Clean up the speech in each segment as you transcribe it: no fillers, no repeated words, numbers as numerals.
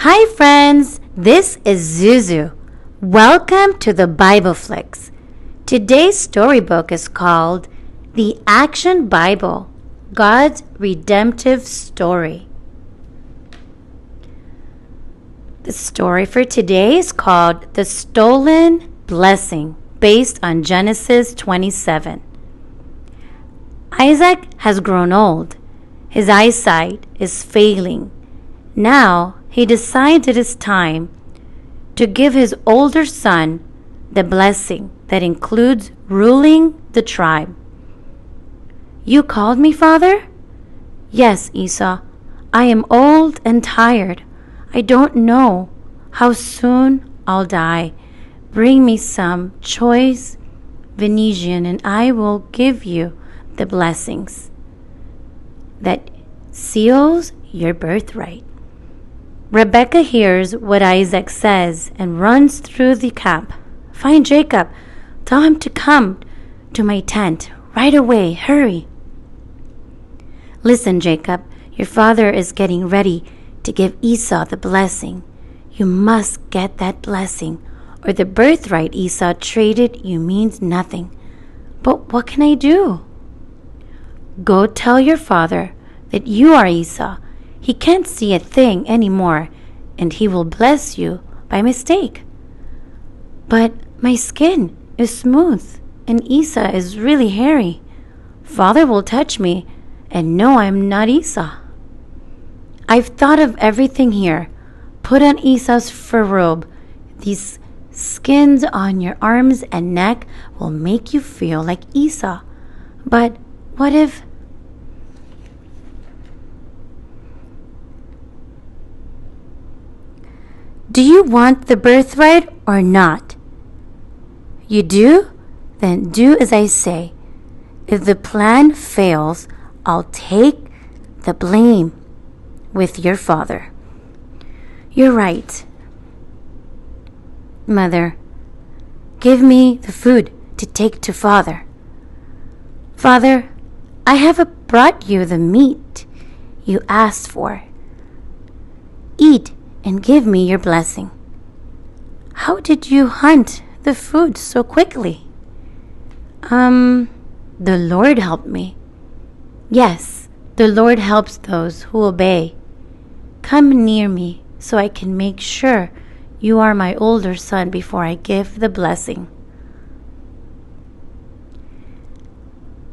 Hi friends, this is Zuzu. Welcome to the Bible Flicks. Today's storybook is called The Action Bible, God's Redemptive Story. The story for today is called The Stolen Blessing, based on Genesis 27. Isaac has grown old. His eyesight is failing. Now he decides it is time to give his older son the blessing that includes ruling the tribe. You called me, Father? Yes, Esau. I am old and tired. I don't know how soon I'll die. Bring me some choice venison, and I will give you the blessings that seals your birthright. Rebecca hears what Isaac says and runs through the camp. Find Jacob. Tell him to come to my tent right away. Hurry. Listen, Jacob, your father is getting ready to give Esau the blessing. You must get that blessing, or the birthright Esau traded you means nothing. But what can I do? Go tell your father that you are Esau. He can't see a thing anymore, and he will bless you by mistake. But my skin is smooth, and Esau is really hairy. Father will touch me and know I'm not Esau. I've thought of everything here. Put on Esau's fur robe. These skins on your arms and neck will make you feel like Esau. But what if... Do you want the birthright or not? You do? Then do as I say. If the plan fails, I'll take the blame with your father. You're right. Mother, give me the food to take to father. Father, I have brought you the meat you asked for. Eat and give me your blessing. How did you hunt the food so quickly? The Lord helped me. Yes, the Lord helps those who obey. Come near me so I can make sure you are my older son before I give the blessing.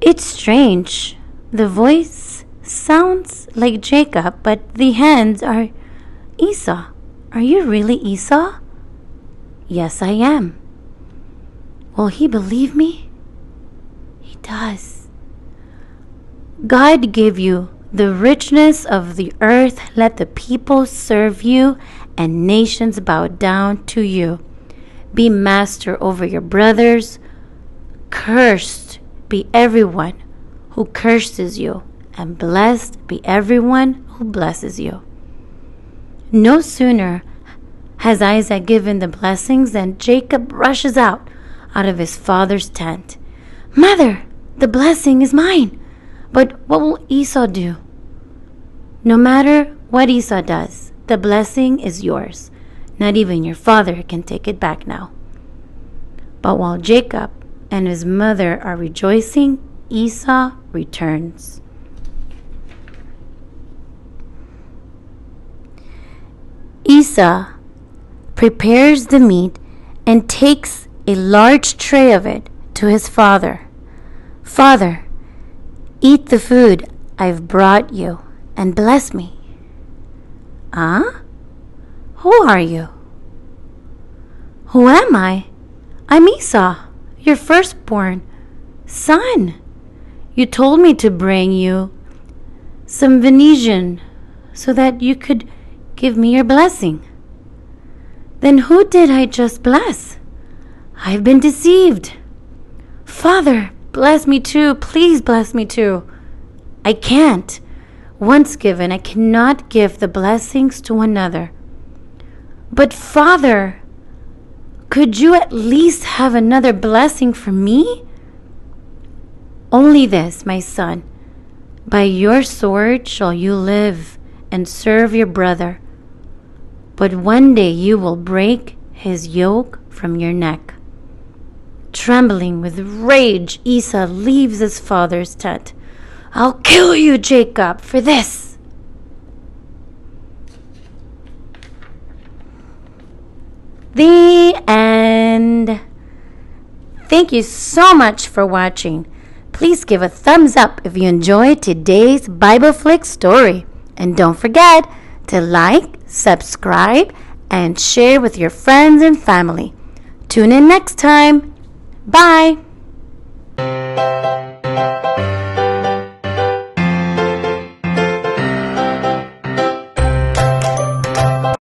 It's strange. The voice sounds like Jacob, but the hands are Esau. Are you really Esau? Yes, I am. Will he believe me? He does. God gave you the richness of the earth. Let the people serve you and nations bow down to you. Be master over your brothers. Cursed be everyone who curses you, and blessed be everyone who blesses you. No sooner has Isaac given the blessings than Jacob rushes out of his father's tent. Mother, the blessing is mine. But what will Esau do? No matter what Esau does, the blessing is yours. Not even your father can take it back now. But while Jacob and his mother are rejoicing, Esau returns. Esau prepares the meat and takes a large tray of it to his father. Father, eat the food I've brought you and bless me. Who are you? Who am I? I'm Esau, your firstborn son. You told me to bring you some venison so that you could give me your blessing. Then who did I just bless? I've been deceived. Father, bless me too. Please bless me too. I can't. Once given, I cannot give the blessings to another. But Father, could you at least have another blessing for me? Only this, my son. By your sword shall you live and serve your brother. but one day you will break his yoke from your neck." Trembling with rage, Esau leaves his father's tent. "I'll kill you, Jacob, for this." The end. Thank you so much for watching. Please give a thumbs up if you enjoyed today's Bible Flick story. And don't forget to like, subscribe, and share with your friends and family. Tune in next time. Bye.